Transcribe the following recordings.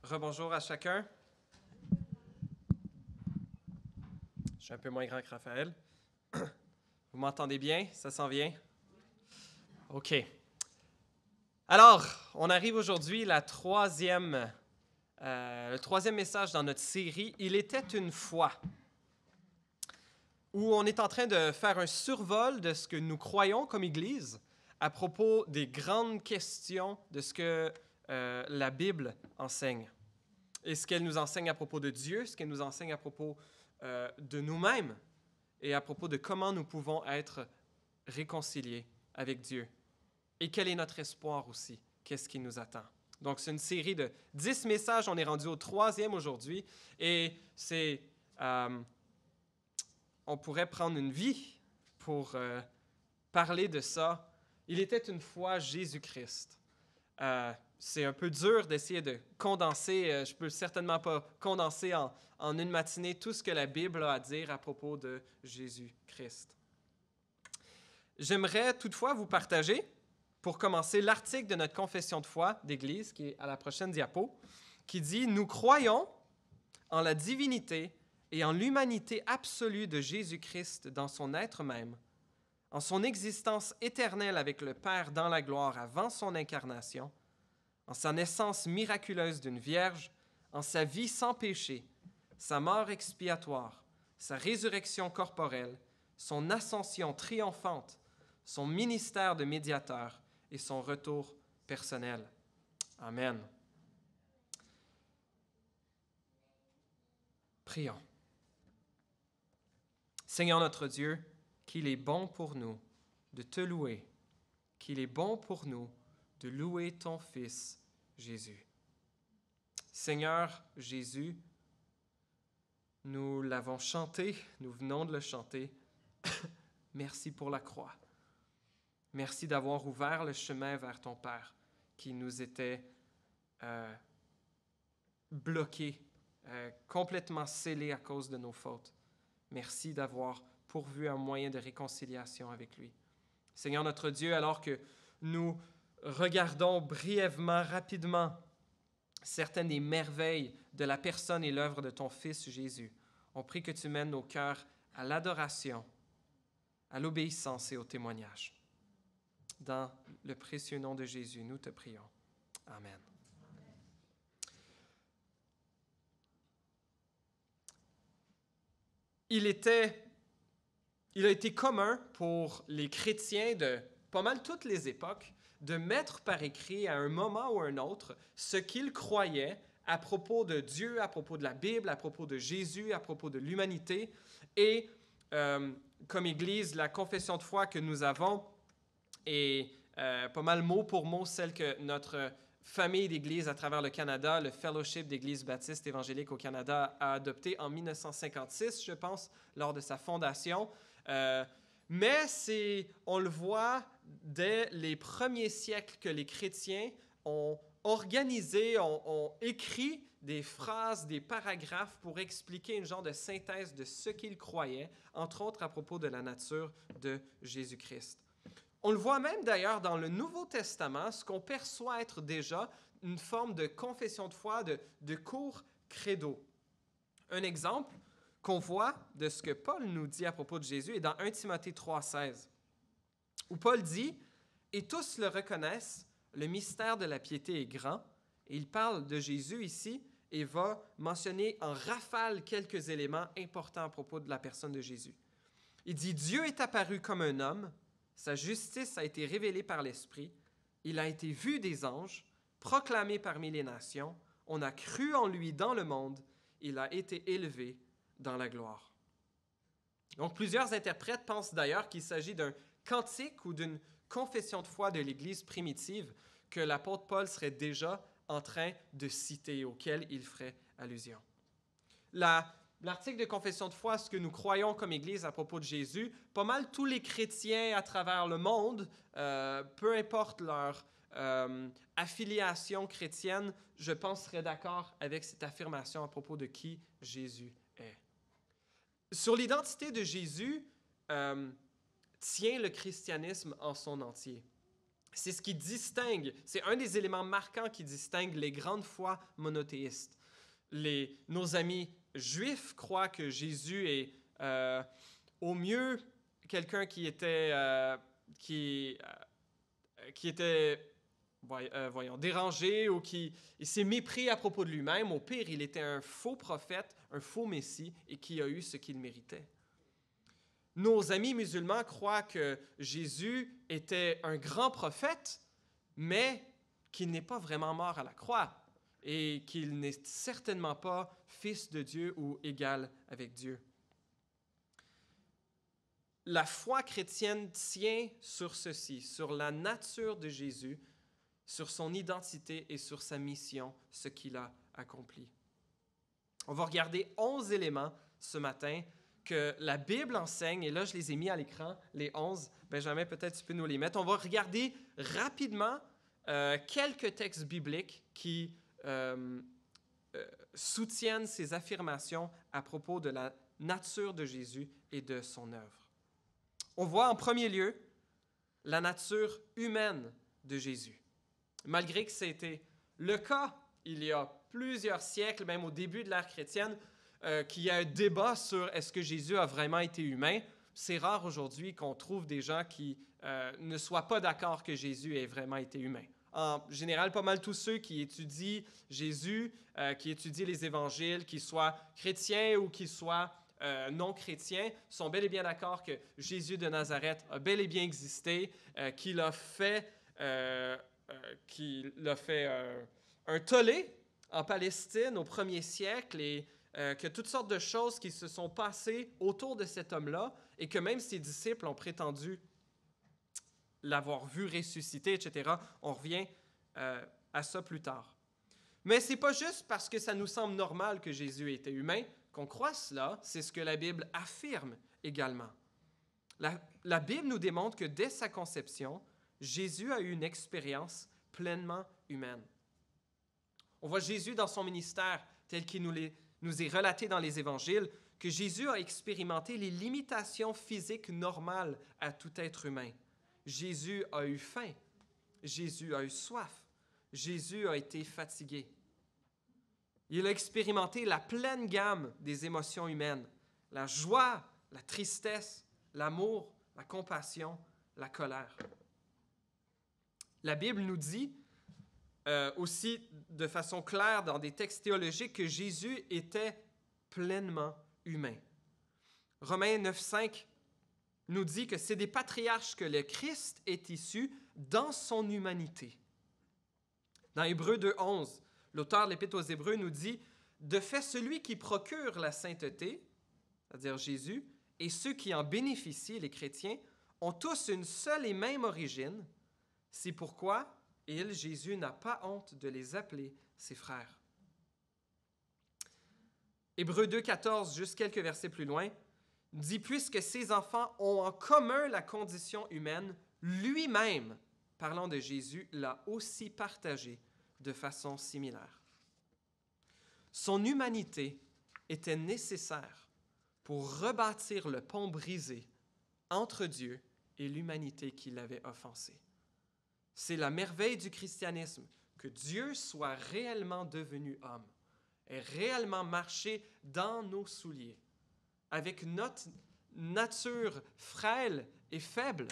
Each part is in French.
Rebonjour à chacun. Je suis un peu moins grand que Raphaël. Vous m'entendez bien? Ça s'en vient? OK. Alors, on arrive aujourd'hui le troisième message dans notre série « Il était une fois », où on est en train de faire un survol de ce que nous croyons comme Église à propos des grandes questions de ce que la Bible enseigne. Et ce qu'elle nous enseigne à propos de Dieu, ce qu'elle nous enseigne à propos de nous-mêmes et à propos de comment nous pouvons être réconciliés avec Dieu. Et quel est notre espoir aussi? Qu'est-ce qui nous attend? Donc, c'est une série de 10 messages. On est rendu au 3e aujourd'hui. Et c'est... on pourrait prendre une vie pour parler de ça. Il était une fois Jésus-Christ. C'est un peu dur d'essayer de condenser. Je ne peux certainement pas condenser en une matinée tout ce que la Bible a à dire à propos de Jésus-Christ. J'aimerais toutefois vous partager, pour commencer, l'article de notre confession de foi d'Église, qui est à la prochaine diapo, qui dit « Nous croyons en la divinité et en l'humanité absolue de Jésus-Christ dans son être même, en son existence éternelle avec le Père dans la gloire avant son incarnation, en sa naissance miraculeuse d'une vierge, en sa vie sans péché, sa mort expiatoire, sa résurrection corporelle, son ascension triomphante, son ministère de médiateur et son retour personnel. Amen. Prions. Seigneur notre Dieu, qu'il est bon pour nous de te louer, qu'il est bon pour nous de louer ton Fils Jésus. Seigneur Jésus, nous l'avons chanté, nous venons de le chanter. Merci pour la croix. Merci d'avoir ouvert le chemin vers ton Père qui nous était bloqué, complètement scellé à cause de nos fautes. Merci d'avoir pourvu un moyen de réconciliation avec lui. Seigneur notre Dieu, alors que nous regardons brièvement, rapidement, certaines des merveilles de la personne et l'œuvre de ton Fils Jésus, on prie que tu mènes nos cœurs à l'adoration, à l'obéissance et au témoignage. Dans le précieux nom de Jésus, nous te prions. Amen. Il a été commun pour les chrétiens de pas mal toutes les époques de mettre par écrit à un moment ou à un autre ce qu'ils croyaient à propos de Dieu, à propos de la Bible, à propos de Jésus, à propos de l'humanité. Et comme Église, la confession de foi que nous avons est pas mal mot pour mot celle que notre famille d'Église à travers le Canada, le Fellowship d'Église baptiste évangélique au Canada, a adopté en 1956, je pense, lors de sa fondation. Mais on le voit dès les premiers siècles que les chrétiens ont organisé, ont écrit des phrases, des paragraphes pour expliquer une genre de synthèse de ce qu'ils croyaient, entre autres à propos de la nature de Jésus-Christ. On le voit même d'ailleurs dans le Nouveau Testament, ce qu'on perçoit être déjà une forme de confession de foi, de court credo. Un exemple qu'on voit de ce que Paul nous dit à propos de Jésus est dans 1 Timothée 3,16, où Paul dit « Et tous le reconnaissent, le mystère de la piété est grand ». Et il parle de Jésus ici et va mentionner en rafale quelques éléments importants à propos de la personne de Jésus. Il dit « Dieu est apparu comme un homme, sa justice a été révélée par l'Esprit, il a été vu des anges, proclamé parmi les nations, on a cru en lui dans le monde, il a été élevé dans la gloire. » Donc, plusieurs interprètes pensent d'ailleurs qu'il s'agit d'un cantique ou d'une confession de foi de l'Église primitive que l'apôtre Paul serait déjà en train de citer, auquel il ferait allusion. L'article de confession de foi, ce que nous croyons comme Église à propos de Jésus, pas mal tous les chrétiens à travers le monde, peu importe leur affiliation chrétienne, je pense seraient d'accord avec cette affirmation à propos de qui Jésus est. Sur l'identité de Jésus tient le christianisme en son entier. C'est ce qui distingue, c'est un des éléments marquants qui distingue les grandes foi monothéistes. Nos amis juifs croient que Jésus est au mieux quelqu'un qui était dérangé ou qui s'est mépris à propos de lui-même. Au pire, il était un faux prophète, un faux messie et qui a eu ce qu'il méritait. Nos amis musulmans croient que Jésus était un grand prophète, mais qu'il n'est pas vraiment mort à la croix et qu'il n'est certainement pas fils de Dieu ou égal avec Dieu. La foi chrétienne tient sur ceci, sur la nature de Jésus, sur son identité et sur sa mission, ce qu'il a accompli. On va regarder 11 éléments ce matin que la Bible enseigne, et là je les ai mis à l'écran, les 11. Benjamin, peut-être tu peux nous les mettre. On va regarder rapidement quelques textes bibliques qui soutiennent ces affirmations à propos de la nature de Jésus et de son œuvre. On voit en premier lieu la nature humaine de Jésus. Malgré que c'était le cas il y a plusieurs siècles, même au début de l'ère chrétienne, qu'il y a un débat sur est-ce que Jésus a vraiment été humain, c'est rare aujourd'hui qu'on trouve des gens qui ne soient pas d'accord que Jésus ait vraiment été humain. En général, pas mal tous ceux qui étudient Jésus, qui étudient les évangiles, qu'ils soient chrétiens ou qu'ils soient non chrétiens, sont bel et bien d'accord que Jésus de Nazareth a bel et bien existé, qu'il a fait un tollé en Palestine au 1er siècle et que toutes sortes de choses qui se sont passées autour de cet homme-là et que même ses disciples ont prétendu l'avoir vu ressusciter, etc. On revient à ça plus tard. Mais ce n'est pas juste parce que ça nous semble normal que Jésus était humain qu'on croit cela, c'est ce que la Bible affirme également. La Bible nous démontre que dès sa conception, Jésus a eu une expérience pleinement humaine. On voit Jésus dans son ministère tel qu'il nous est relaté dans les évangiles, que Jésus a expérimenté les limitations physiques normales à tout être humain. Jésus a eu faim, Jésus a eu soif, Jésus a été fatigué. Il a expérimenté la pleine gamme des émotions humaines, la joie, la tristesse, l'amour, la compassion, la colère. La Bible nous dit aussi de façon claire dans des textes théologiques que Jésus était pleinement humain. Romains 9,5 nous dit que c'est des patriarches que le Christ est issu dans son humanité. Dans Hébreux 2,11, l'auteur de l'Épître aux Hébreux nous dit « De fait, celui qui procure la sainteté, c'est-à-dire Jésus, et ceux qui en bénéficient, les chrétiens, ont tous une seule et même origine. C'est pourquoi il, Jésus, n'a pas honte de les appeler ses frères. » Hébreux 2,14, juste quelques versets plus loin, dit « Puisque ces enfants ont en commun la condition humaine, lui-même, parlant de Jésus, l'a aussi partagée de façon similaire. » Son humanité était nécessaire pour rebâtir le pont brisé entre Dieu et l'humanité qui l'avait offensé. C'est la merveille du christianisme, que Dieu soit réellement devenu homme, ait réellement marché dans nos souliers, avec notre nature frêle et faible,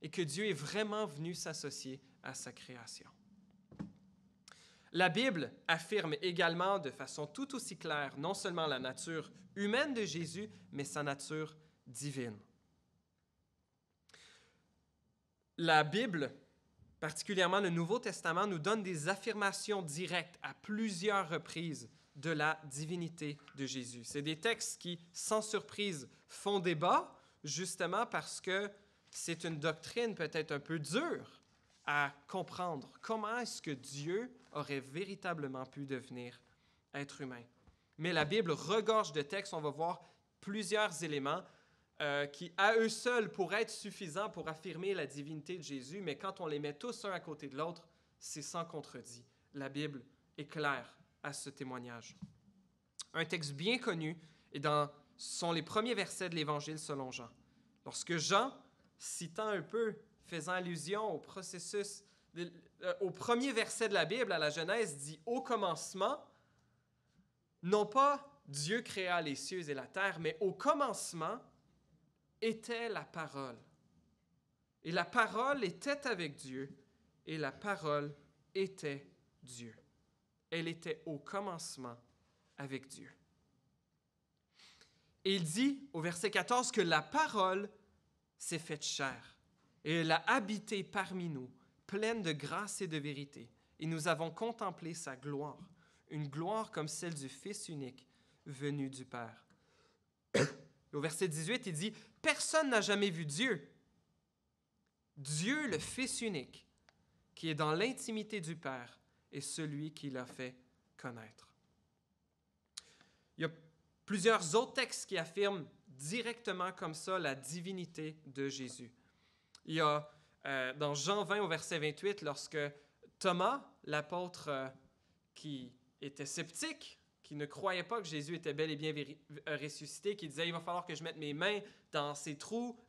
et que Dieu est vraiment venu s'associer à sa création. La Bible affirme également de façon tout aussi claire non seulement la nature humaine de Jésus, mais sa nature divine. La Bible, particulièrement le Nouveau Testament, nous donne des affirmations directes à plusieurs reprises de la divinité de Jésus. C'est des textes qui, sans surprise, font débat, justement parce que c'est une doctrine peut-être un peu dure à comprendre. Comment est-ce que Dieu aurait véritablement pu devenir être humain? Mais la Bible regorge de textes, on va voir plusieurs éléments qui, à eux seuls, pourraient être suffisants pour affirmer la divinité de Jésus, mais quand on les met tous un à côté de l'autre, c'est sans contredit. La Bible est claire à ce témoignage. Un texte bien connu sont les premiers versets de l'Évangile selon Jean. Lorsque Jean, citant un peu faisant allusion au processus, au premier verset de la Bible, à la Genèse, dit « Au commencement », non pas Dieu créa les cieux et la terre, mais au commencement était la parole. Et la parole était avec Dieu, et la parole était Dieu. Elle était au commencement avec Dieu. Et il dit au verset 14 que la parole s'est faite chair, et elle a habité parmi nous, pleine de grâce et de vérité. Et nous avons contemplé sa gloire, une gloire comme celle du Fils unique venu du Père. Au verset 18, il dit « Personne n'a jamais vu Dieu. Dieu, le Fils unique, qui est dans l'intimité du Père, est celui qui l'a fait connaître. » Il y a plusieurs autres textes qui affirment directement comme ça la divinité de Jésus. Il y a dans Jean 20 au verset 28, lorsque Thomas, l'apôtre qui était sceptique, qui ne croyait pas que Jésus était bel et bien ressuscité, qui disait « Il va falloir que je mette mes mains dans ses trous,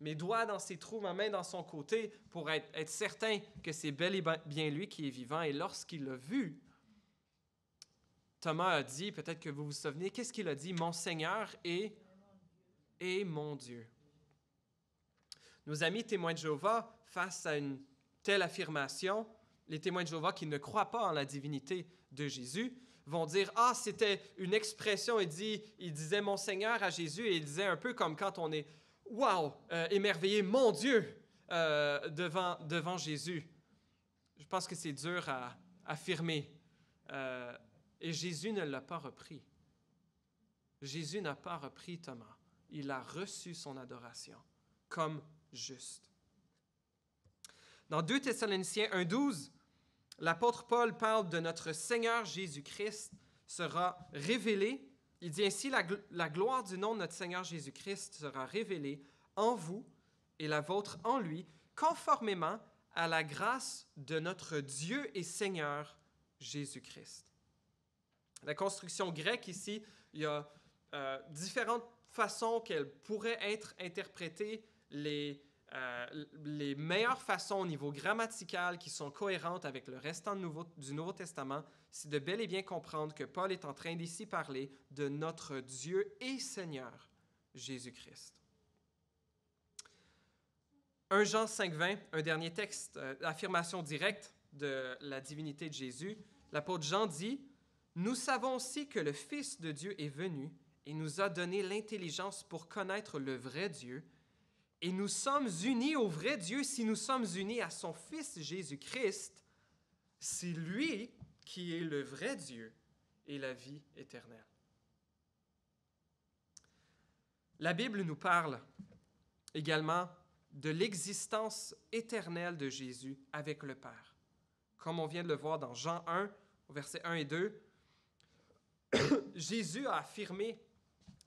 mes doigts dans ses trous, ma main dans son côté, pour être certain que c'est bel et bien lui qui est vivant. » Et lorsqu'il l'a vu, Thomas a dit, peut-être que vous vous souvenez, qu'est-ce qu'il a dit? « Mon Seigneur et mon Dieu. » Nos amis témoins de Jéhovah, face à une telle affirmation, les témoins de Jéhovah qui ne croient pas en la divinité de Jésus, vont dire « Ah, c'était une expression. » Il disait « Mon Seigneur » à Jésus, et il disait un peu comme quand on est « Wow! Émerveillé, mon Dieu! » devant Jésus. Je pense que c'est dur à affirmer. Et Jésus ne l'a pas repris. Jésus n'a pas repris Thomas. Il a reçu son adoration comme juste. Dans 2 Thessaloniciens 1,12, l'apôtre Paul parle de notre Seigneur Jésus-Christ sera révélé. Il dit ainsi, la gloire du nom de notre Seigneur Jésus-Christ sera révélée en vous et la vôtre en lui, conformément à la grâce de notre Dieu et Seigneur Jésus-Christ. La construction grecque ici, il y a différentes façons qu'elle pourrait être interprétée. Les meilleures façons au niveau grammatical qui sont cohérentes avec le restant du Nouveau Testament, c'est de bel et bien comprendre que Paul est en train d'ici parler de notre Dieu et Seigneur Jésus-Christ. 1 Jean 5,20, un dernier texte, affirmation directe de la divinité de Jésus. L'apôtre Jean dit « Nous savons aussi que le Fils de Dieu est venu et nous a donné l'intelligence pour connaître le vrai Dieu. Et nous sommes unis au vrai Dieu si nous sommes unis à son Fils Jésus-Christ. C'est lui qui est le vrai Dieu et la vie éternelle. » La Bible nous parle également de l'existence éternelle de Jésus avec le Père. Comme on vient de le voir dans Jean 1, versets 1 et 2, Jésus a affirmé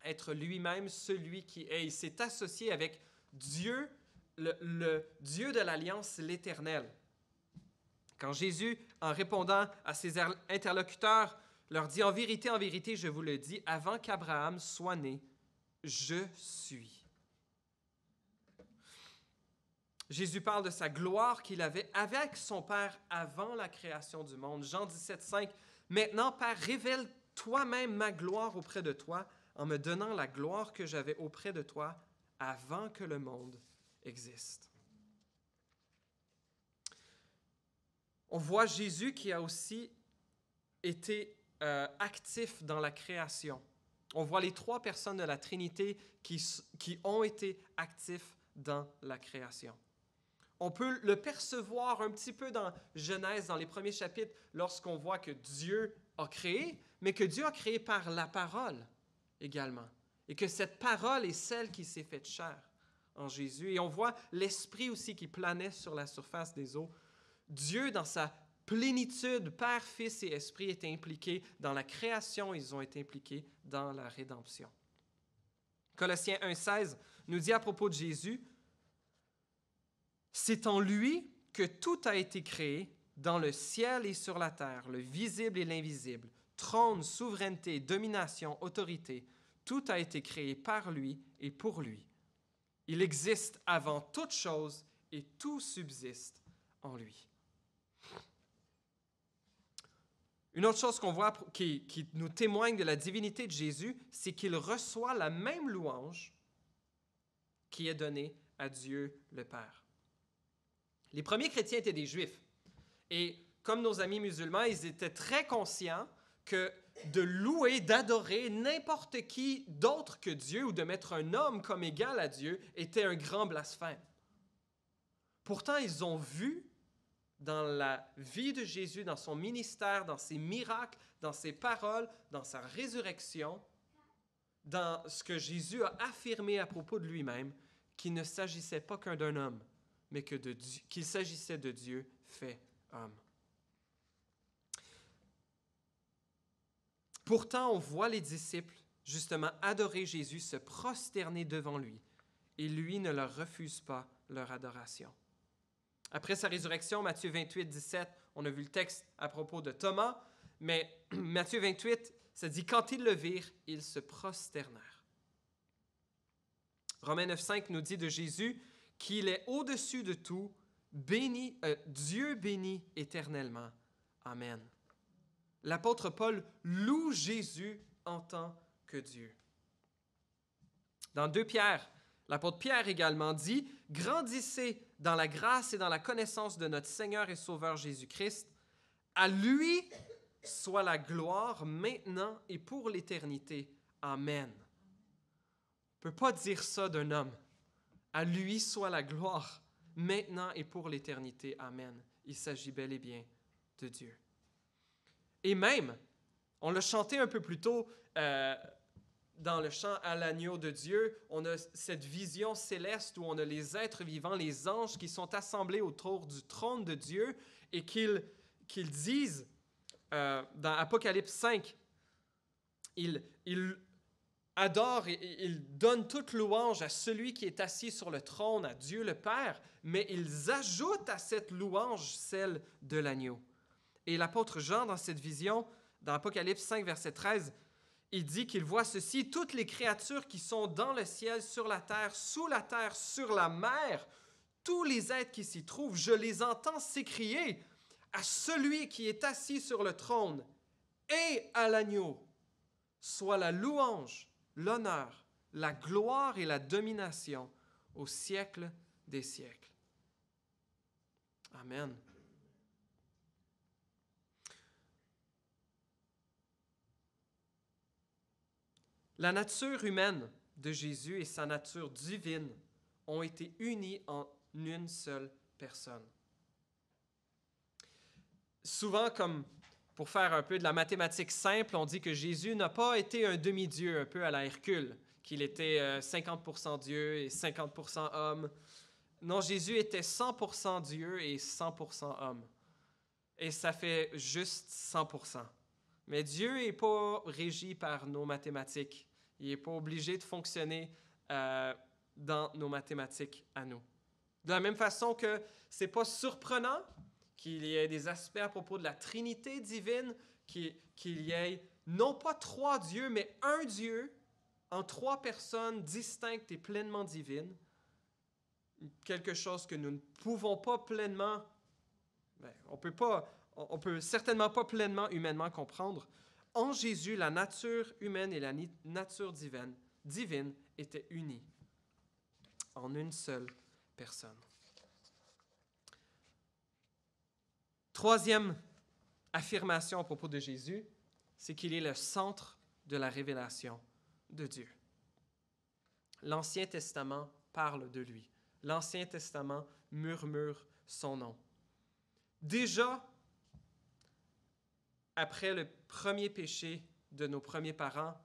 être lui-même celui qui est. Il s'est associé avec Dieu, le Dieu de l'Alliance, l'Éternel. Quand Jésus, en répondant à ses interlocuteurs, leur dit « En vérité, je vous le dis, avant qu'Abraham soit né, je suis. » Jésus parle de sa gloire qu'il avait avec son Père avant la création du monde. Jean 17, 5, « Maintenant, Père, révèle toi-même ma gloire auprès de toi, en me donnant la gloire que j'avais auprès de toi avant que le monde existe. » On voit Jésus qui a aussi été actif dans la création. On voit les 3 personnes de la Trinité qui ont été actifs dans la création. On peut le percevoir un petit peu dans Genèse, dans les premiers chapitres, lorsqu'on voit que Dieu a créé, mais que Dieu a créé par la parole également. Et que cette parole est celle qui s'est faite chair en Jésus. Et on voit l'Esprit aussi qui planait sur la surface des eaux. Dieu, dans sa plénitude, Père, Fils et Esprit, est impliqué dans la création, ils ont été impliqués dans la rédemption. Colossiens 1,16 nous dit à propos de Jésus, « C'est en lui que tout a été créé, dans le ciel et sur la terre, le visible et l'invisible, trône, souveraineté, domination, autorité, tout a été créé par lui et pour lui. Il existe avant toute chose et tout subsiste en lui. Une autre chose qu'on voit qui nous témoigne de la divinité de Jésus, c'est qu'il reçoit la même louange qui est donnée à Dieu le Père. Les premiers chrétiens étaient des Juifs. Et comme nos amis musulmans, ils étaient très conscients que de louer, d'adorer n'importe qui d'autre que Dieu ou de mettre un homme comme égal à Dieu était un grand blasphème. Pourtant, ils ont vu dans la vie de Jésus, dans son ministère, dans ses miracles, dans ses paroles, dans sa résurrection, dans ce que Jésus a affirmé à propos de lui-même, qu'il ne s'agissait pas qu'un d'un homme, mais qu'il s'agissait de Dieu fait homme. Pourtant, on voit les disciples justement adorer Jésus, se prosterner devant lui, et lui ne leur refuse pas leur adoration. Après sa résurrection, Matthieu 28, 17, on a vu le texte à propos de Thomas, mais Matthieu 28, ça dit « Quand ils le virent, ils se prosternèrent ». Romains 9, 5 nous dit de Jésus qu'il est au-dessus de tout, Dieu béni éternellement. Amen. L'apôtre Paul loue Jésus en tant que Dieu. Dans 2 Pierre, l'apôtre Pierre également dit « Grandissez dans la grâce et dans la connaissance de notre Seigneur et Sauveur Jésus-Christ. À lui soit la gloire maintenant et pour l'éternité. Amen. » On ne peut pas dire ça d'un homme. À lui soit la gloire maintenant et pour l'éternité. Amen. Il s'agit bel et bien de Dieu. Et même, on l'a chanté un peu plus tôt dans le chant « À l'agneau de Dieu », on a cette vision céleste où on a les êtres vivants, les anges qui sont assemblés autour du trône de Dieu et qu'ils disent, dans Apocalypse 5, ils adorent et ils donnent toute louange à celui qui est assis sur le trône, à Dieu le Père, mais ils ajoutent à cette louange celle de l'agneau. Et l'apôtre Jean, dans cette vision, dans Apocalypse 5, verset 13, il dit qu'il voit ceci, « Toutes les créatures qui sont dans le ciel, sur la terre, sur la mer, tous les êtres qui s'y trouvent, je les entends s'écrier à celui qui est assis sur le trône et à l'agneau, soit la louange, l'honneur, la gloire et la domination au siècle des siècles. » Amen. La nature humaine de Jésus et sa nature divine ont été unies en une seule personne. Souvent, comme pour faire un peu de la mathématique simple, on dit que Jésus n'a pas été un demi-dieu, un peu à la Hercule, qu'il était 50% Dieu et 50% homme. Non, Jésus était 100% Dieu et 100% homme. Et ça fait juste 100%. Mais Dieu n'est pas régi par nos mathématiques. Il n'est pas obligé de fonctionner dans nos mathématiques à nous. De la même façon que ce n'est pas surprenant qu'il y ait des aspects à propos de la Trinité divine, qu'il y ait non pas 3 dieux, mais un Dieu en 3 personnes distinctes et pleinement divines. Quelque chose que nous ne pouvons pas pleinement, on peut certainement pas pleinement humainement comprendre. En Jésus, la nature humaine et la nature divine étaient unies en une seule personne. Troisième affirmation à propos de Jésus, c'est qu'il est le centre de la révélation de Dieu. L'Ancien Testament parle de lui. L'Ancien Testament murmure son nom. Déjà, après le premier péché de nos premiers parents,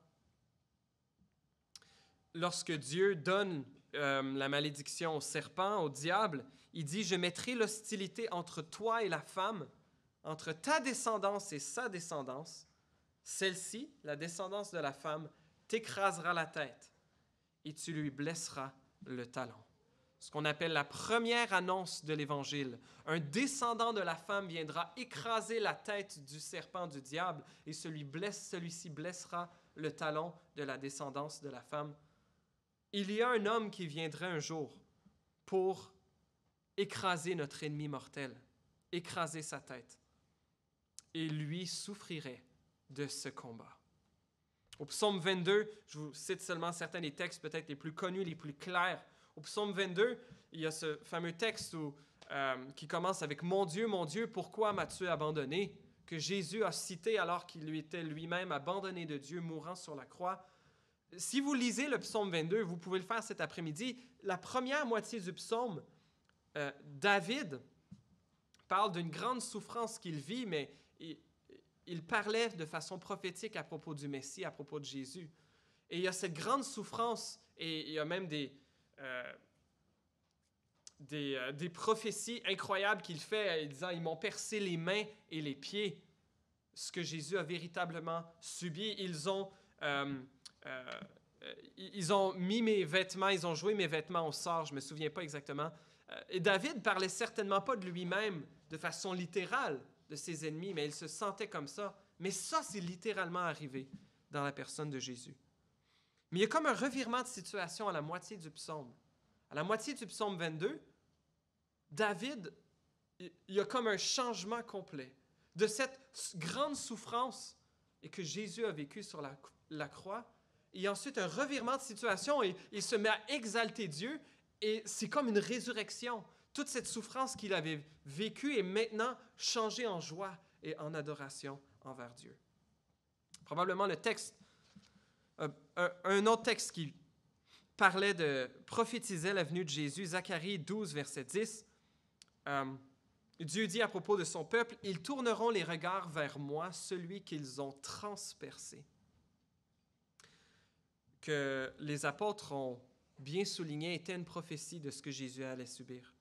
lorsque Dieu donne la malédiction au serpent, au diable, il dit « Je mettrai l'hostilité entre toi et la femme, entre ta descendance et sa descendance. Celle-ci, la descendance de la femme, t'écrasera la tête et tu lui blesseras le talon. » Ce qu'on appelle la première annonce de l'Évangile. Un descendant de la femme viendra écraser la tête du serpent, du diable, et celui-ci blessera le talon de la descendance de la femme. Il y a un homme qui viendrait un jour pour écraser notre ennemi mortel, écraser sa tête. Et lui souffrirait de ce combat. Au psaume 22, je vous cite seulement certains des textes peut-être les plus connus, les plus clairs. Au psaume 22, il y a ce fameux texte qui commence avec « Mon Dieu, pourquoi m'as-tu abandonné ?» que Jésus a cité alors qu'il lui était lui-même abandonné de Dieu, mourant sur la croix. Si vous lisez le psaume 22, vous pouvez le faire cet après-midi. La première moitié du psaume, David parle d'une grande souffrance qu'il vit, mais il parlait de façon prophétique à propos du Messie, à propos de Jésus. Et il y a cette grande souffrance, et il y a même des prophéties incroyables qu'il fait, disant « Ils m'ont percé les mains et les pieds », ce que Jésus a véritablement subi. Ils ont mis mes vêtements, ils ont joué mes vêtements au sort, je ne me souviens pas exactement. Et David parlait certainement pas de lui-même de façon littérale de ses ennemis, mais il se sentait comme ça. Mais ça, c'est littéralement arrivé dans la personne de Jésus. Mais il y a comme un revirement de situation à la moitié du psaume. À la moitié du psaume 22, David, il y a comme un changement complet de cette grande souffrance et que Jésus a vécu sur la croix. Il y a ensuite un revirement de situation et il se met à exalter Dieu et c'est comme une résurrection. Toute cette souffrance qu'il avait vécue est maintenant changée en joie et en adoration envers Dieu. Probablement le texte, un autre texte qui prophétisait la venue de Jésus, Zacharie 12, verset 10. Dieu dit à propos de son peuple, « Ils tourneront les regards vers moi, celui qu'ils ont transpercé. » Que les apôtres ont bien souligné était une prophétie de ce que Jésus allait subir.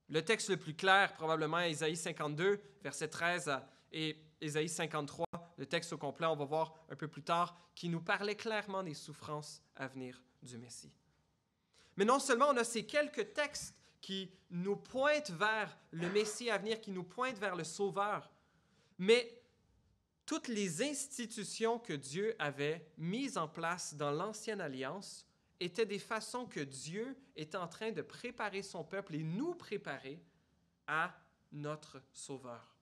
Le texte le plus clair, probablement, est Ésaïe 52, verset 13, et Ésaïe 53, le texte au complet, on va voir un peu plus tard, qui nous parlait clairement des souffrances à venir du Messie. Mais non seulement on a ces quelques textes qui nous pointent vers le Messie à venir, qui nous pointent vers le Sauveur, mais toutes les institutions que Dieu avait mises en place dans l'Ancienne Alliance étaient des façons que Dieu était en train de préparer son peuple et nous préparer à notre Sauveur.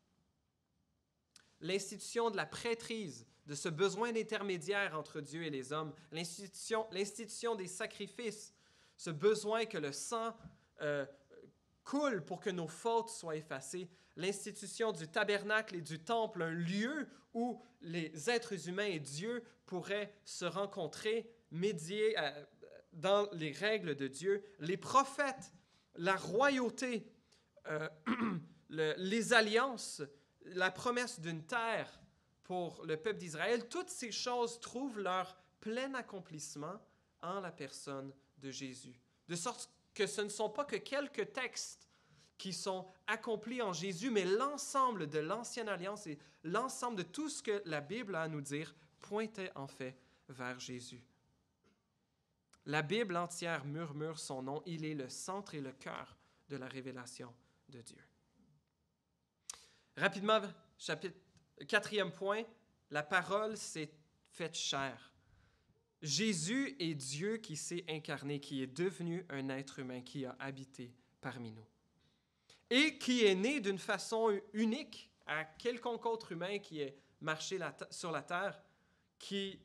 L'institution de la prêtrise, de ce besoin d'intermédiaire entre Dieu et les hommes, l'institution des sacrifices, ce besoin que le sang coule pour que nos fautes soient effacées, l'institution du tabernacle et du temple, un lieu où les êtres humains et Dieu pourraient se rencontrer, médier dans les règles de Dieu, les prophètes, la royauté, les alliances, la promesse d'une terre pour le peuple d'Israël, toutes ces choses trouvent leur plein accomplissement en la personne de Jésus. De sorte que ce ne sont pas que quelques textes qui sont accomplis en Jésus, mais l'ensemble de l'Ancienne Alliance et l'ensemble de tout ce que la Bible a à nous dire pointait en fait vers Jésus. La Bible entière murmure son nom. Il est le centre et le cœur de la révélation de Dieu. Rapidement, 4e point, la parole s'est faite chair. Jésus est Dieu qui s'est incarné, qui est devenu un être humain, qui a habité parmi nous. Et qui est né d'une façon unique à quelconque autre humain qui ait marché sur la terre, qui,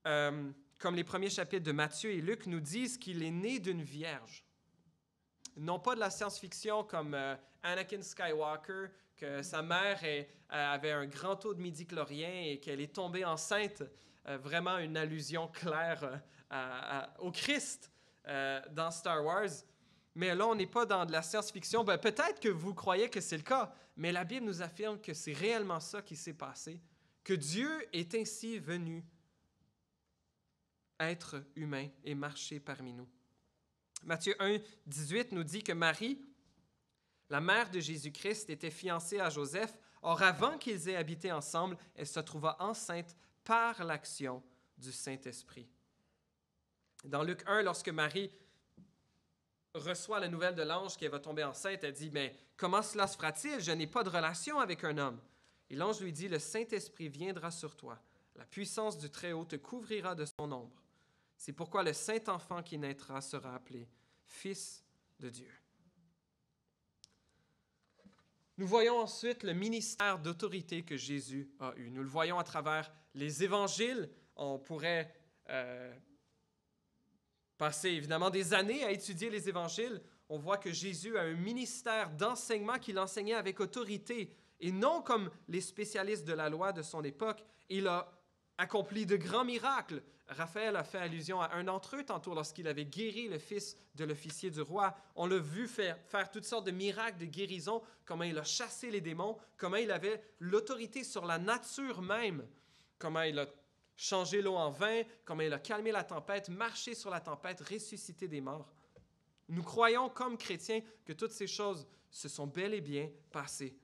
comme les premiers chapitres de Matthieu et Luc nous disent qu'il est né d'une vierge. Non pas de la science-fiction comme Anakin Skywalker, que sa mère avait un grand taux de midi-chlorien et qu'elle est tombée enceinte, vraiment une allusion claire au Christ dans Star Wars. Mais là, on n'est pas dans de la science-fiction. Peut-être que vous croyez que c'est le cas, mais la Bible nous affirme que c'est réellement ça qui s'est passé, que Dieu est ainsi venu être humain et marcher parmi nous. Matthieu 1, 18 nous dit que Marie, la mère de Jésus-Christ, était fiancée à Joseph. Or, avant qu'ils aient habité ensemble, elle se trouva enceinte par l'action du Saint-Esprit. Dans Luc 1, lorsque Marie reçoit la nouvelle de l'ange qu'elle va tomber enceinte, elle dit « Mais comment cela se fera-t-il? Je n'ai pas de relation avec un homme. » Et l'ange lui dit « Le Saint-Esprit viendra sur toi. La puissance du Très-Haut te couvrira de son ombre. C'est pourquoi le Saint-Enfant qui naîtra sera appelé Fils de Dieu. » Nous voyons ensuite le ministère d'autorité que Jésus a eu. Nous le voyons à travers les évangiles. On pourrait passer évidemment des années à étudier les évangiles. On voit que Jésus a un ministère d'enseignement qu'il enseignait avec autorité et non comme les spécialistes de la loi de son époque. Il a accompli de grands miracles. Raphaël a fait allusion à un d'entre eux tantôt lorsqu'il avait guéri le fils de l'officier du roi. On l'a vu faire toutes sortes de miracles de guérison, comment il a chassé les démons, comment il avait l'autorité sur la nature même, comment il a changé l'eau en vin, comment il a calmé la tempête, marché sur la tempête, ressuscité des morts. Nous croyons comme chrétiens que toutes ces choses se sont bel et bien passées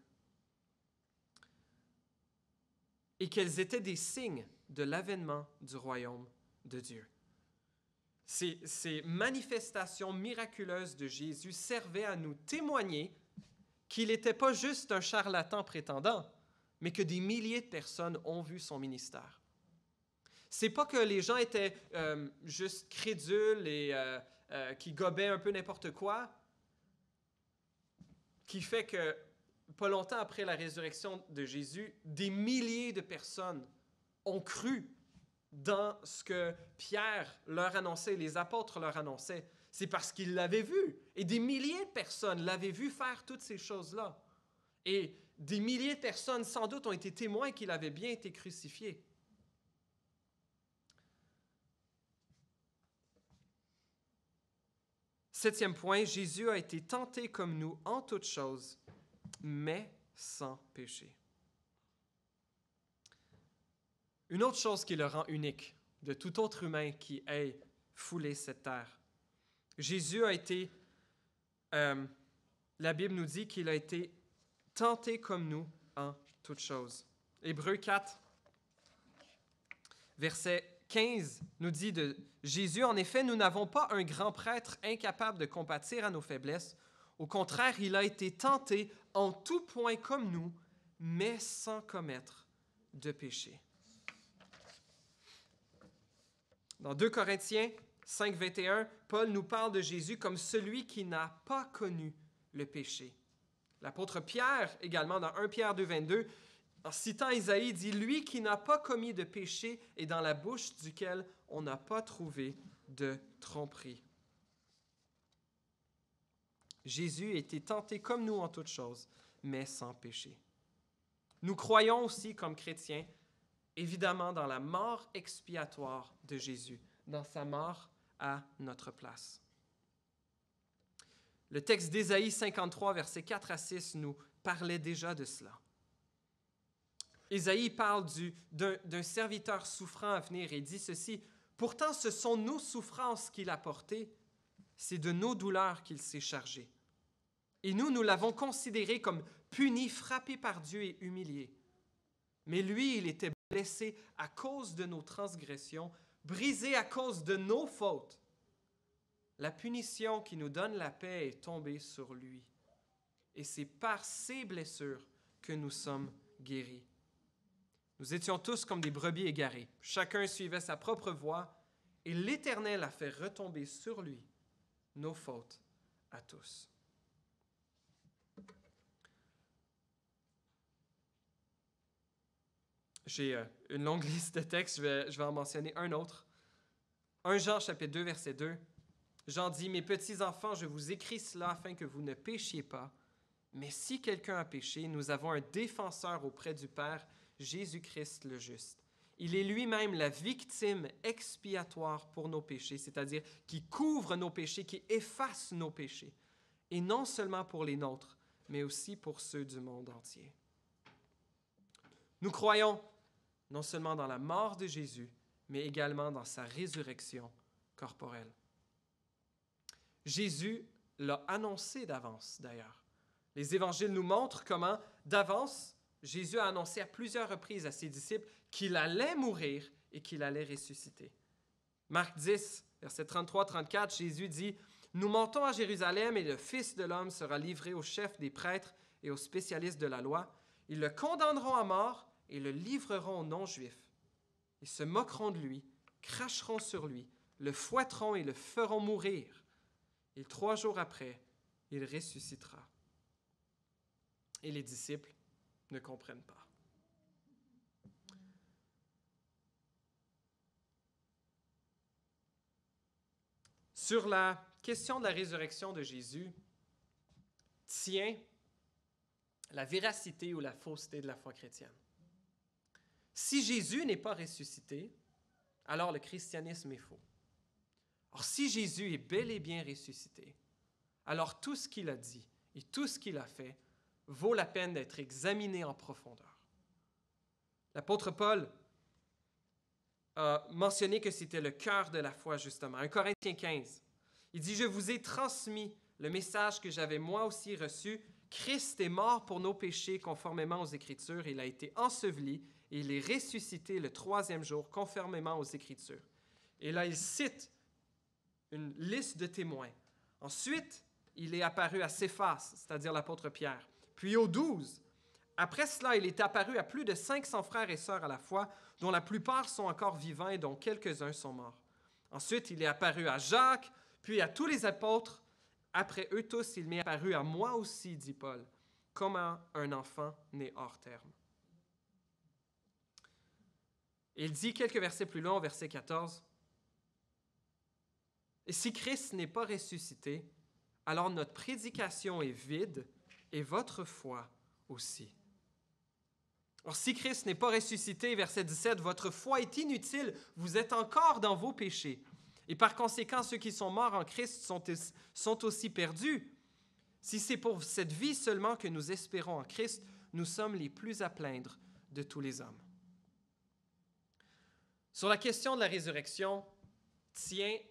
et qu'elles étaient des signes de l'avènement du royaume de Dieu. Ces manifestations miraculeuses de Jésus servaient à nous témoigner qu'il n'était pas juste un charlatan prétendant, mais que des milliers de personnes ont vu son ministère. C'est pas que les gens étaient juste crédules et qui gobaient un peu n'importe quoi, qui fait que pas longtemps après la résurrection de Jésus, des milliers de personnes ont cru dans ce que Pierre leur annonçait, les apôtres leur annonçaient. C'est parce qu'ils l'avaient vu. Et des milliers de personnes l'avaient vu faire toutes ces choses-là. Et des milliers de personnes, sans doute, ont été témoins qu'il avait bien été crucifié. Septième point, Jésus a été tenté comme nous en toutes choses, mais sans péché. Une autre chose qui le rend unique de tout autre humain qui ait foulé cette terre. Jésus a été, la Bible nous dit qu'il a été tenté comme nous en toutes choses. Hébreux 4, verset 15 nous dit de Jésus, « En effet, nous n'avons pas un grand prêtre incapable de compatir à nos faiblesses. Au contraire, il a été tenté en tout point comme nous, mais sans commettre de péché. » Dans 2 Corinthiens 5, 21, Paul nous parle de Jésus comme celui qui n'a pas connu le péché. L'apôtre Pierre, également dans 1 Pierre 2, 22, en citant Isaïe, dit « Lui qui n'a pas commis de péché et dans la bouche duquel on n'a pas trouvé de tromperie. » Jésus a été tenté comme nous en toutes choses, mais sans péché. Nous croyons aussi comme chrétiens évidemment dans la mort expiatoire de Jésus, dans sa mort à notre place. Le texte d'Ésaïe 53, versets 4 à 6, nous parlait déjà de cela. Ésaïe parle d'un serviteur souffrant à venir et dit ceci, « Pourtant, ce sont nos souffrances qu'il a portées, c'est de nos douleurs qu'il s'est chargé. Et nous l'avons considéré comme puni, frappé par Dieu et humilié. Mais lui, il était blessé à cause de nos transgressions, brisé à cause de nos fautes. La punition qui nous donne la paix est tombée sur lui. Et c'est par ses blessures que nous sommes guéris. Nous étions tous comme des brebis égarées. Chacun suivait sa propre voie, et l'Éternel a fait retomber sur lui nos fautes à tous. » J'ai une longue liste de textes, je vais en mentionner un autre. 1 Jean, chapitre 2, verset 2. Jean dit, « Mes petits enfants, je vous écris cela afin que vous ne péchiez pas. Mais si quelqu'un a péché, nous avons un défenseur auprès du Père, Jésus-Christ le juste. Il est lui-même la victime expiatoire pour nos péchés, c'est-à-dire qui couvre nos péchés, qui efface nos péchés. Et non seulement pour les nôtres, mais aussi pour ceux du monde entier. » Nous croyons non seulement dans la mort de Jésus, mais également dans sa résurrection corporelle. Jésus l'a annoncé d'avance, d'ailleurs. Les évangiles nous montrent comment, d'avance, Jésus a annoncé à plusieurs reprises à ses disciples qu'il allait mourir et qu'il allait ressusciter. Marc 10, versets 33-34, Jésus dit, « Nous montons à Jérusalem et le Fils de l'homme sera livré aux chefs des prêtres et aux spécialistes de la loi. Ils le condamneront à mort et le livreront aux non-juifs. Ils se moqueront de lui, cracheront sur lui, le fouetteront et le feront mourir. Et 3 jours après, il ressuscitera. » Et les disciples ne comprennent pas. Sur la question de la résurrection de Jésus, tient la véracité ou la fausseté de la foi chrétienne. Si Jésus n'est pas ressuscité, alors le christianisme est faux. Or, si Jésus est bel et bien ressuscité, alors tout ce qu'il a dit et tout ce qu'il a fait vaut la peine d'être examiné en profondeur. L'apôtre Paul a mentionné que c'était le cœur de la foi, justement. 1 Corinthiens 15, il dit « Je vous ai transmis le message que j'avais moi aussi reçu. Christ est mort pour nos péchés conformément aux Écritures. Il a été enseveli et il est ressuscité le 3e jour conformément aux Écritures. » Et là, il cite une liste de témoins. Ensuite, il est apparu à Céphas, c'est-à-dire l'apôtre Pierre, puis aux 12. Après cela, il est apparu à plus de 500 frères et sœurs à la fois, dont la plupart sont encore vivants et dont quelques-uns sont morts. Ensuite, il est apparu à Jacques, puis à tous les apôtres. Après eux tous, il m'est apparu à moi aussi, dit Paul, comme à un enfant né hors terme. Il dit quelques versets plus loin, verset 14, « Et si Christ n'est pas ressuscité, alors notre prédication est vide et votre foi aussi. » Or, si Christ n'est pas ressuscité, verset 17, « Votre foi est inutile, vous êtes encore dans vos péchés. Et par conséquent, ceux qui sont morts en Christ sont aussi perdus. Si c'est pour cette vie seulement que nous espérons en Christ, nous sommes les plus à plaindre de tous les hommes. » Sur la question de la résurrection, c'est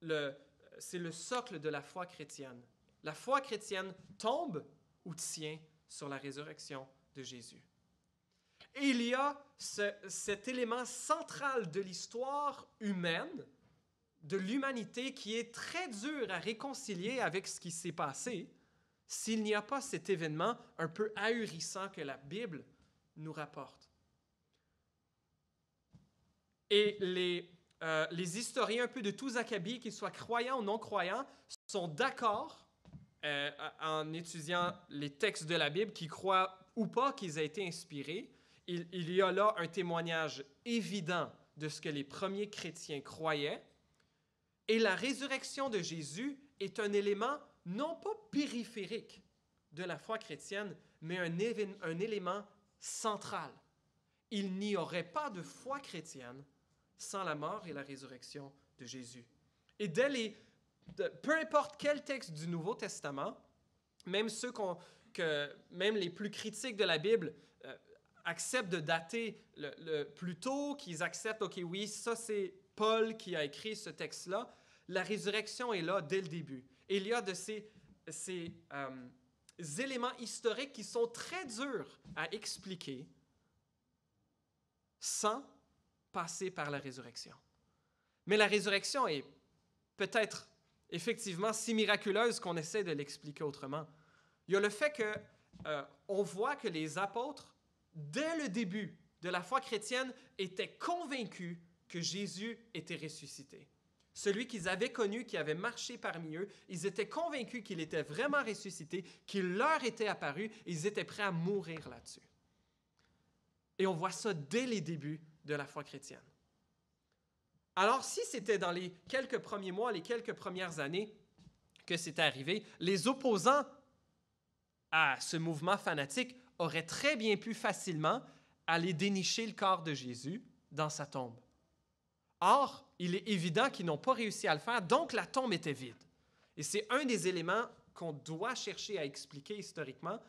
le socle de la foi chrétienne. La foi chrétienne tombe ou tient sur la résurrection de Jésus. Et il y a cet élément central de l'histoire humaine, de l'humanité, qui est très dur à réconcilier avec ce qui s'est passé s'il n'y a pas cet événement un peu ahurissant que la Bible nous rapporte. Et les historiens un peu de tous acabits, qu'ils soient croyants ou non croyants, sont d'accord en étudiant les textes de la Bible, qu'ils croient ou pas qu'ils aient été inspirés. Il y a là un témoignage évident de ce que les premiers chrétiens croyaient. Et la résurrection de Jésus est un élément non pas périphérique de la foi chrétienne, mais un élément central. Il n'y aurait pas de foi chrétienne sans la mort et la résurrection de Jésus. Et peu importe quel texte du Nouveau Testament, même même les plus critiques de la Bible acceptent de dater le plus tôt, qu'ils acceptent, OK, oui, ça c'est Paul qui a écrit ce texte-là, la résurrection est là dès le début. Et il y a de ces éléments historiques qui sont très durs à expliquer sans passer par la résurrection. Mais la résurrection est peut-être effectivement si miraculeuse qu'on essaie de l'expliquer autrement. Il y a le fait qu'on voit que les apôtres, dès le début de la foi chrétienne, étaient convaincus que Jésus était ressuscité. Celui qu'ils avaient connu, qui avait marché parmi eux, ils étaient convaincus qu'il était vraiment ressuscité, qu'il leur était apparu, et ils étaient prêts à mourir là-dessus. Et on voit ça dès les débuts de la foi chrétienne. Alors, si c'était dans les quelques premiers mois, les quelques premières années que c'était arrivé, les opposants à ce mouvement fanatique auraient très bien pu facilement aller dénicher le corps de Jésus dans sa tombe. Or, il est évident qu'ils n'ont pas réussi à le faire, donc la tombe était vide. Et c'est un des éléments qu'on doit chercher à expliquer historiquement.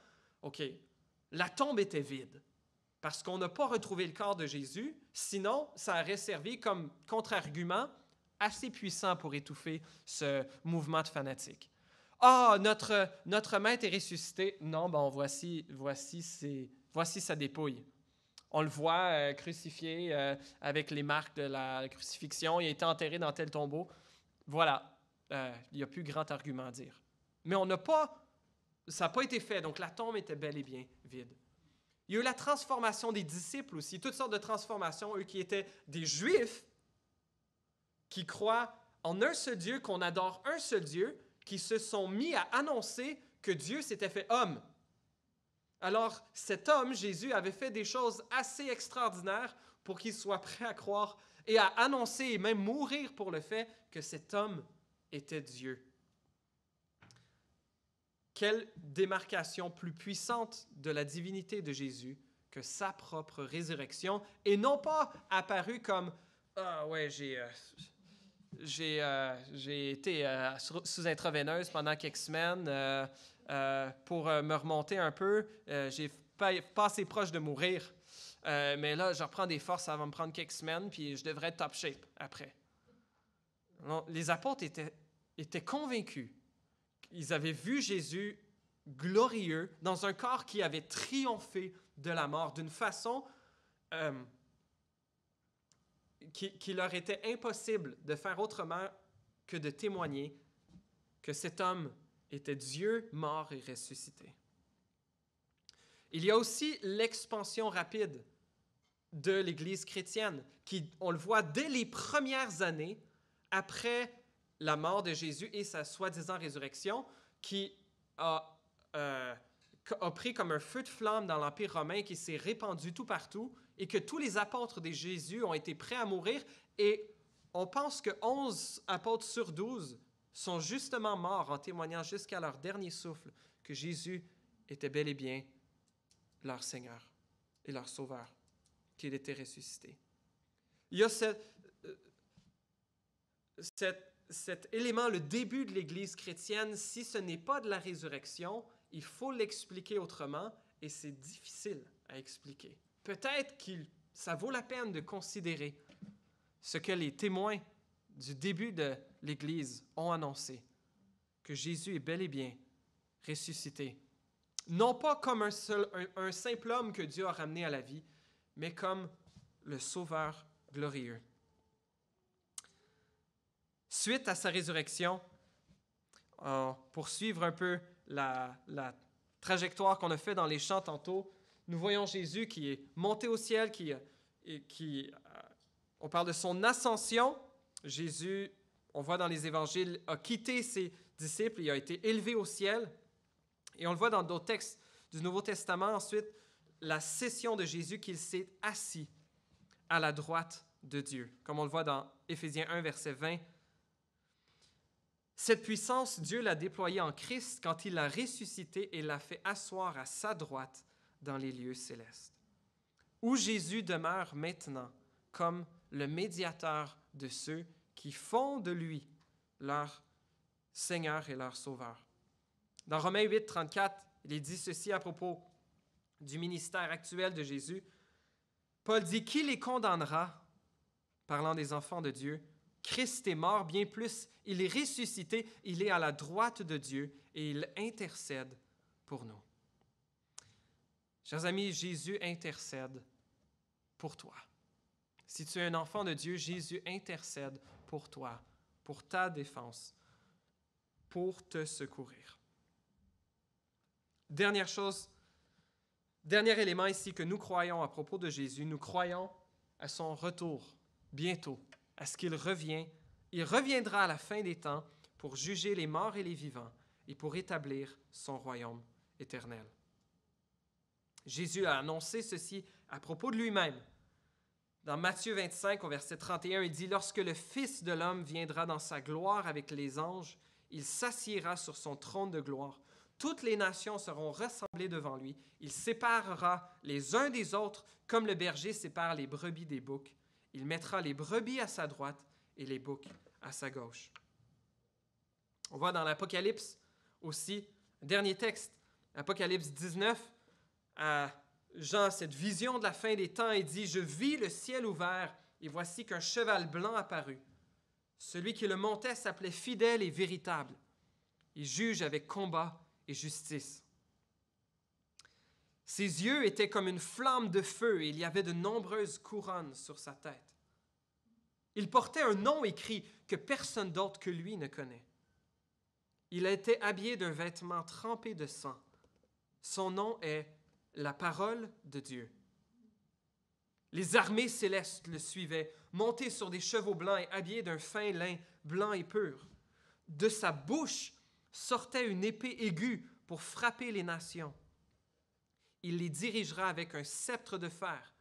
OK, la tombe était vide parce qu'on n'a pas retrouvé le corps de Jésus, sinon ça aurait servi comme contre-argument assez puissant pour étouffer ce mouvement de fanatique. « Ah, notre maître est ressuscité. » Non, bon, voici sa dépouille. On le voit crucifié avec les marques de la crucifixion. Il a été enterré dans tel tombeau. Voilà, il n'y a plus grand argument à dire. Mais ça n'a pas été fait, donc la tombe était bel et bien vide. Il y a eu la transformation des disciples aussi, toutes sortes de transformations, eux qui étaient des Juifs, qui croient en un seul Dieu, qu'on adore un seul Dieu, qui se sont mis à annoncer que Dieu s'était fait homme. Alors, cet homme, Jésus, avait fait des choses assez extraordinaires pour qu'il soit prêt à croire et à annoncer et même mourir pour le fait que cet homme était Dieu. Quelle démarcation plus puissante de la divinité de Jésus que sa propre résurrection, et non pas apparu comme « Ah ouais, j'ai été sous intraveineuse pendant quelques semaines pour me remonter un peu. J'ai pas assez proche de mourir. Mais là, je reprends des forces, ça va me prendre quelques semaines, puis je devrais être top shape après. » Non, les apôtres étaient convaincus. Ils avaient vu Jésus glorieux dans un corps qui avait triomphé de la mort d'une façon qui leur était impossible de faire autrement que de témoigner que cet homme était Dieu mort et ressuscité. Il y a aussi l'expansion rapide de l'Église chrétienne, qui, on le voit dès les premières années après la mort de Jésus et sa soi-disant résurrection, qui a pris comme un feu de flamme dans l'Empire romain, qui s'est répandu tout partout, et que tous les apôtres de Jésus ont été prêts à mourir, et on pense que 11 apôtres sur 12 sont justement morts en témoignant jusqu'à leur dernier souffle que Jésus était bel et bien leur Seigneur et leur Sauveur, qu'il était ressuscité. Il y a cet élément, le début de l'Église chrétienne. Si ce n'est pas de la résurrection, il faut l'expliquer autrement, et c'est difficile à expliquer. Peut-être que ça vaut la peine de considérer ce que les témoins du début de l'Église ont annoncé, que Jésus est bel et bien ressuscité. Non pas comme un simple homme que Dieu a ramené à la vie, mais comme le Sauveur glorieux. Suite à sa résurrection, pour suivre un peu la trajectoire qu'on a fait dans les chants tantôt, nous voyons Jésus qui est monté au ciel, on parle de son ascension. Jésus, on voit dans les évangiles, a quitté ses disciples, il a été élevé au ciel. Et on le voit dans d'autres textes du Nouveau Testament, ensuite, la cession de Jésus, qu'il s'est assis à la droite de Dieu, comme on le voit dans Éphésiens 1, verset 20. Cette puissance, Dieu l'a déployée en Christ quand il l'a ressuscité et l'a fait asseoir à sa droite dans les lieux célestes, où Jésus demeure maintenant comme le médiateur de ceux qui font de lui leur Seigneur et leur Sauveur. Dans Romains 8, 34, il est dit ceci à propos du ministère actuel de Jésus. Paul dit « Qui les condamnera ?» Parlant des enfants de Dieu. Christ est mort, bien plus, il est ressuscité, il est à la droite de Dieu et il intercède pour nous. Chers amis, Jésus intercède pour toi. Si tu es un enfant de Dieu, Jésus intercède pour toi, pour ta défense, pour te secourir. Dernière chose, dernier élément ici que nous croyons à propos de Jésus, nous croyons à son retour bientôt, à ce qu'il revient. Il reviendra à la fin des temps pour juger les morts et les vivants et pour établir son royaume éternel. Jésus a annoncé ceci à propos de lui-même. Dans Matthieu 25, au verset 31, il dit « Lorsque le Fils de l'homme viendra dans sa gloire avec les anges, il s'assiera sur son trône de gloire. Toutes les nations seront rassemblées devant lui. Il séparera les uns des autres comme le berger sépare les brebis des boucs. Il mettra les brebis à sa droite et les boucs à sa gauche. » On voit dans l'Apocalypse aussi, dernier texte, Apocalypse 19, à Jean, cette vision de la fin des temps, il dit « Je vis le ciel ouvert, et voici qu'un cheval blanc apparut. Celui qui le montait s'appelait Fidèle et Véritable. Il juge avec combat et justice. Ses yeux étaient comme une flamme de feu, et il y avait de nombreuses couronnes sur sa tête. Il portait un nom écrit que personne d'autre que lui ne connaît. Il a été habillé d'un vêtement trempé de sang. Son nom est la parole de Dieu. Les armées célestes le suivaient, montés sur des chevaux blancs et habillés d'un fin lin blanc et pur. De sa bouche sortait une épée aiguë pour frapper les nations. Il les dirigera avec un sceptre de fer,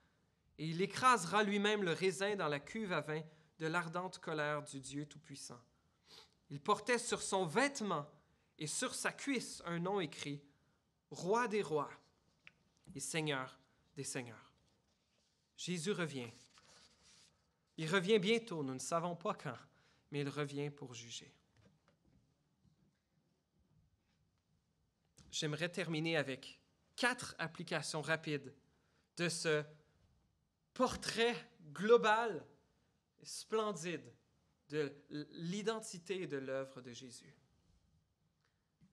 et il écrasera lui-même le raisin dans la cuve à vin de l'ardente colère du Dieu Tout-Puissant. Il portait sur son vêtement et sur sa cuisse un nom écrit, Roi des rois et Seigneur des seigneurs. Jésus revient. Il revient bientôt, nous ne savons pas quand, mais il revient pour juger. J'aimerais terminer avec 4 applications rapides de ce portrait global, splendide de l'identité et de l'œuvre de Jésus.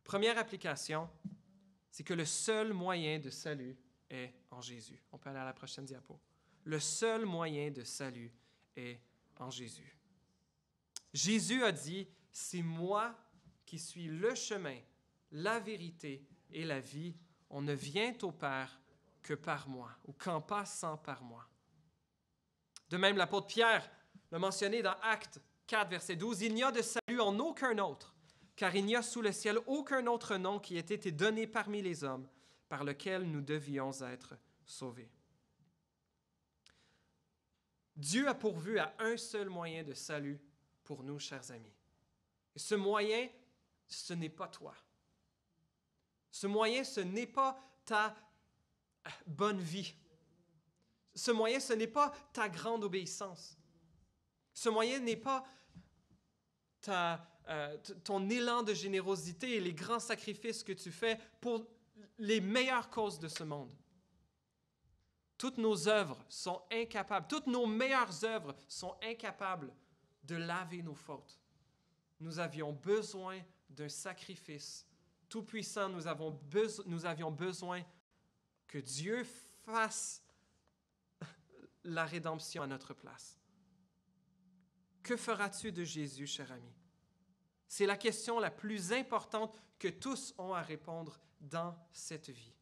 Première application, c'est que le seul moyen de salut est en Jésus. On peut aller à la prochaine diapo. Le seul moyen de salut est en Jésus. Jésus a dit, « C'est moi qui suis le chemin, la vérité et la vie. On ne vient au Père que par moi, ou qu'en passant par moi. » De même, l'apôtre Pierre l'a mentionné dans Actes 4, verset 12, « Il n'y a de salut en aucun autre, car il n'y a sous le ciel aucun autre nom qui ait été donné parmi les hommes par lequel nous devions être sauvés. » Dieu a pourvu à un seul moyen de salut pour nous, chers amis. Et ce moyen, ce n'est pas toi. Ce moyen, ce n'est pas ta bonne vie. Ce moyen, ce n'est pas ta grande obéissance. Ce moyen n'est pas ton élan de générosité et les grands sacrifices que tu fais pour les meilleures causes de ce monde. Toutes nos œuvres sont incapables, toutes nos meilleures œuvres sont incapables de laver nos fautes. Nous avions besoin d'un sacrifice tout-puissant. Nous avions besoin que Dieu fasse la rédemption à notre place. Que feras-tu de Jésus, cher ami? C'est la question la plus importante que tous ont à répondre dans cette vie.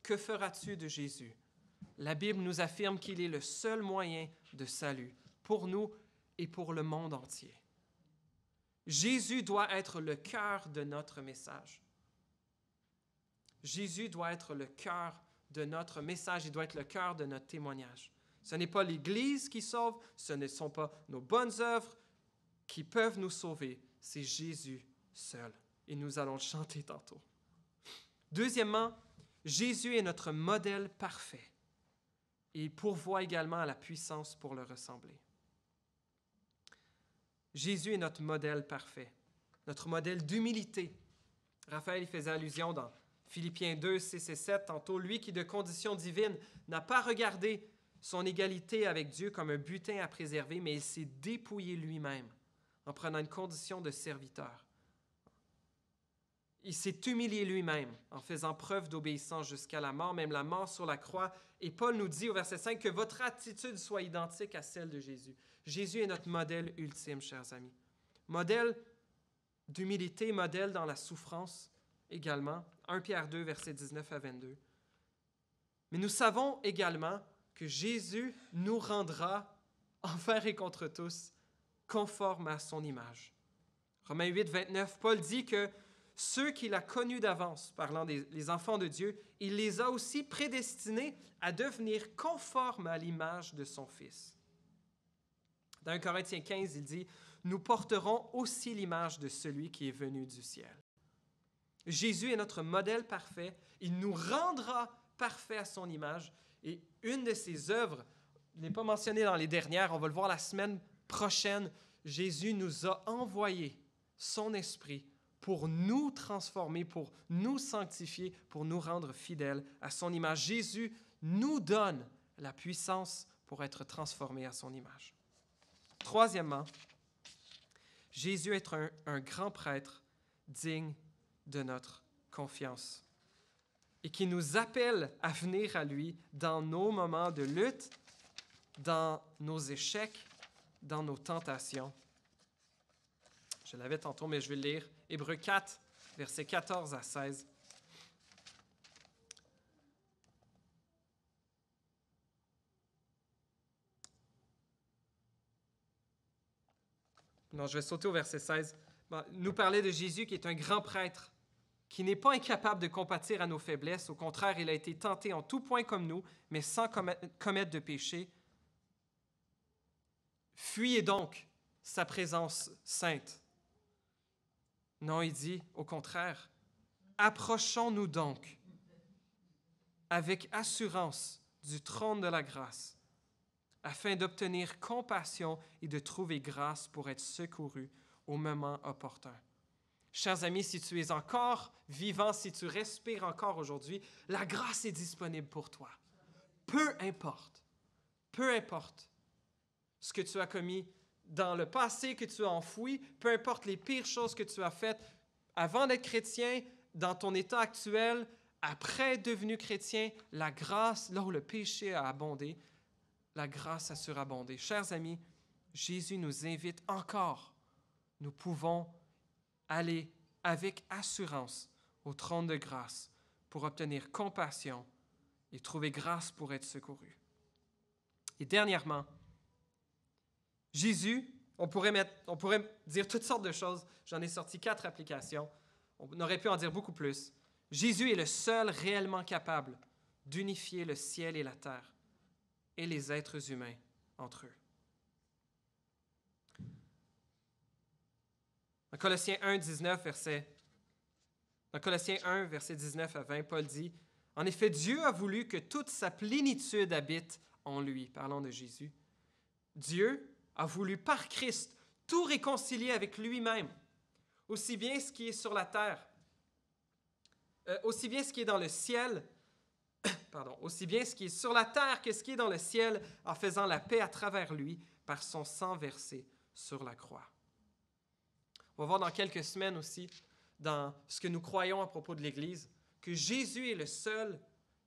Que feras-tu de Jésus? La Bible nous affirme qu'il est le seul moyen de salut pour nous et pour le monde entier. Jésus doit être le cœur de notre message. Jésus doit être le cœur de notre message, il doit être le cœur de notre témoignage. Ce n'est pas l'Église qui sauve, ce ne sont pas nos bonnes œuvres qui peuvent nous sauver, c'est Jésus seul. Et nous allons le chanter tantôt. Deuxièmement, Jésus est notre modèle parfait et il pourvoit également à la puissance pour le ressembler. Jésus est notre modèle parfait, notre modèle d'humilité. Raphaël y faisait allusion dans Philippiens 2, 6 et 7, tantôt, lui qui de condition divine n'a pas regardé son égalité avec Dieu comme un butin à préserver, mais il s'est dépouillé lui-même en prenant une condition de serviteur. Il s'est humilié lui-même en faisant preuve d'obéissance jusqu'à la mort, même la mort sur la croix. Et Paul nous dit au verset 5 que votre attitude soit identique à celle de Jésus. Jésus est notre modèle ultime, chers amis. Modèle d'humilité, modèle dans la souffrance également. 1 Pierre 2, versets 19 à 22. Mais nous savons également que Jésus nous rendra, envers et contre tous, conformes à son image. Romains 8, 29, Paul dit que ceux qu'il a connus d'avance, parlant des enfants de Dieu, il les a aussi prédestinés à devenir conformes à l'image de son Fils. Dans 1 Corinthiens 15, il dit « Nous porterons aussi l'image de celui qui est venu du ciel. » Jésus est notre modèle parfait. Il nous rendra parfaits à son image. Et une de ses œuvres, je ne l'ai pas mentionné dans les dernières, on va le voir la semaine prochaine, Jésus nous a envoyé son esprit pour nous transformer, pour nous sanctifier, pour nous rendre fidèles à son image. Jésus nous donne la puissance pour être transformés à son image. Troisièmement, Jésus est un grand prêtre digne de notre confiance et qui nous appelle à venir à lui dans nos moments de lutte, dans nos échecs, dans nos tentations. Je l'avais tantôt, mais je vais le lire. Hébreux 4, versets 14 à 16. Non, je vais sauter au verset 16. Nous parler de Jésus qui est un grand prêtre qui n'est pas incapable de compatir à nos faiblesses. Au contraire, il a été tenté en tout point comme nous, mais sans commettre de péché. Fuyez donc sa présence sainte. Non, il dit, au contraire, approchons-nous donc avec assurance du trône de la grâce, afin d'obtenir compassion et de trouver grâce pour être secouru au moment opportun. Chers amis, si tu es encore vivant, si tu respires encore aujourd'hui, la grâce est disponible pour toi. Peu importe ce que tu as commis dans le passé, que tu as enfoui, peu importe les pires choses que tu as faites avant d'être chrétien, dans ton état actuel, après être devenu chrétien, la grâce, là où le péché a abondé, la grâce a surabondé. Chers amis, Jésus nous invite encore. Nous pouvons aller avec assurance au trône de grâce pour obtenir compassion et trouver grâce pour être secouru. Et dernièrement, Jésus, on pourrait dire toutes sortes de choses. J'en ai sorti 4 applications. On aurait pu en dire beaucoup plus. Jésus est le seul réellement capable d'unifier le ciel et la terre et les êtres humains entre eux. Dans Colossiens 1, verset 19 à 20, Paul dit, « En effet, Dieu a voulu que toute sa plénitude habite en lui. » Parlons de Jésus. Dieu a voulu par Christ tout réconcilier avec lui-même, aussi bien ce qui est sur la terre, aussi bien ce qui est dans le ciel, aussi bien ce qui est sur la terre que ce qui est dans le ciel, en faisant la paix à travers lui par son sang versé sur la croix. On va voir dans quelques semaines aussi, dans ce que nous croyons à propos de l'Église, que Jésus est le seul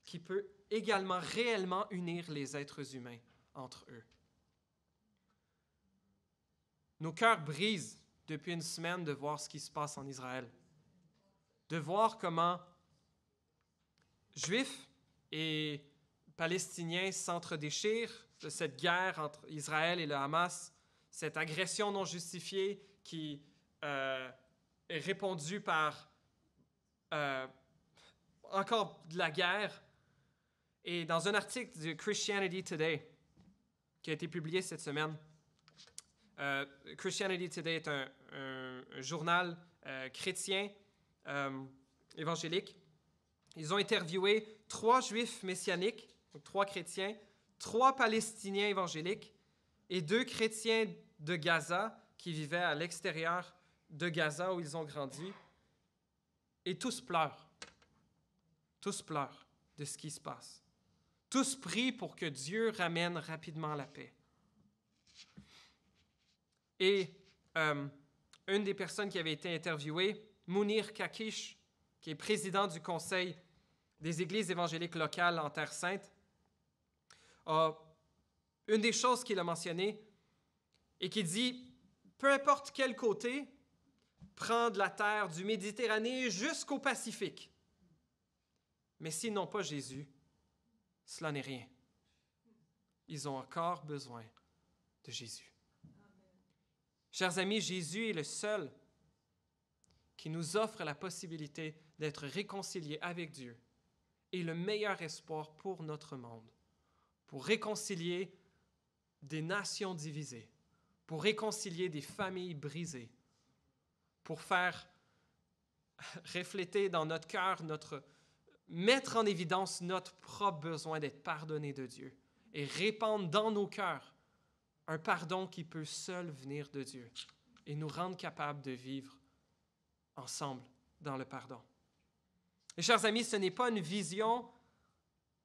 qui peut également réellement unir les êtres humains entre eux. Nos cœurs brisent depuis une semaine de voir ce qui se passe en Israël, de voir comment Juifs et Palestiniens s'entre-déchirent de cette guerre entre Israël et le Hamas, cette agression non justifiée qui est répondue par encore de la guerre. Et dans un article de Christianity Today qui a été publié cette semaine, Christianity Today est un journal chrétien évangélique. Ils ont interviewé 3 juifs messianiques, donc 3 chrétiens, 3 palestiniens évangéliques et 2 chrétiens de Gaza qui vivaient à l'extérieur de Gaza où ils ont grandi. Et tous pleurent. Tous pleurent de ce qui se passe. Tous prient pour que Dieu ramène rapidement la paix. Et une des personnes qui avait été interviewée, Mounir Kakish, qui est président du Conseil des églises évangéliques locales en Terre Sainte, une des choses qu'il a mentionnées et qui dit, peu importe quel côté, prend de la terre du Méditerranée jusqu'au Pacifique. Mais s'ils n'ont pas Jésus, cela n'est rien. Ils ont encore besoin de Jésus. Chers amis, Jésus est le seul qui nous offre la possibilité d'être réconciliés avec Dieu et le meilleur espoir pour notre monde, pour réconcilier des nations divisées, pour réconcilier des familles brisées, pour faire refléter dans notre cœur, mettre en évidence notre propre besoin d'être pardonné de Dieu et répandre dans nos cœurs un pardon qui peut seul venir de Dieu et nous rendre capables de vivre ensemble dans le pardon. Et chers amis, ce n'est pas une vision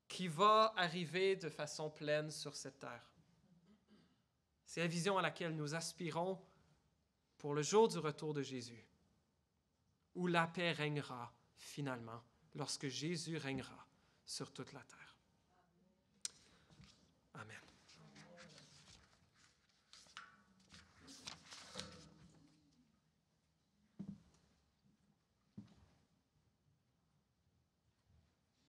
qui va arriver de façon pleine sur cette terre. C'est la vision à laquelle nous aspirons pour le jour du retour de Jésus, où la paix régnera finalement, lorsque Jésus régnera sur toute la terre. Amen.